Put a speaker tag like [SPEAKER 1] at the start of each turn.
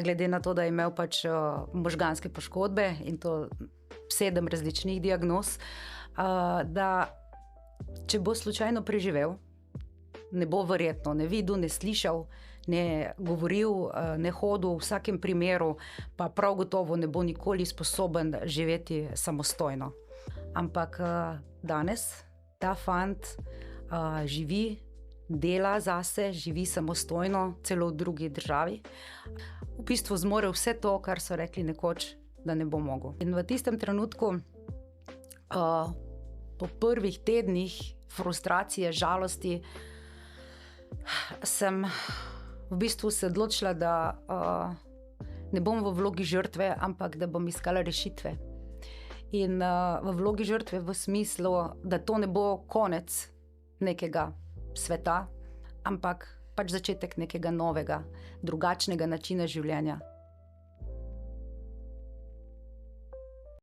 [SPEAKER 1] Glede na to, da je imel pač možganske poškodbe in to 7 različnih diagnoz, da če bo slučajno preživel, ne bo verjetno ne videl, ne slišal, ne govoril, ne hodil, v vsakem primeru pa prav gotovo ne bo nikoli sposoben živeti samostojno. Ampak danes ta fant živi, dela zase, živi samostojno, celo v drugi državi. V bistvu zmore vse to, kar so rekli nekoč, da ne bo mogel. In v tistem trenutku, po prvih tednih frustracije, žalosti, sem v bistvu se odločila, da ne bom v vlogi žrtve, ampak da bom iskala rešitve. In v vlogi žrtve v smislu, da to ne bo konec nekega sveta, ampak pač začetek nekega novega, drugačnega načina življenja.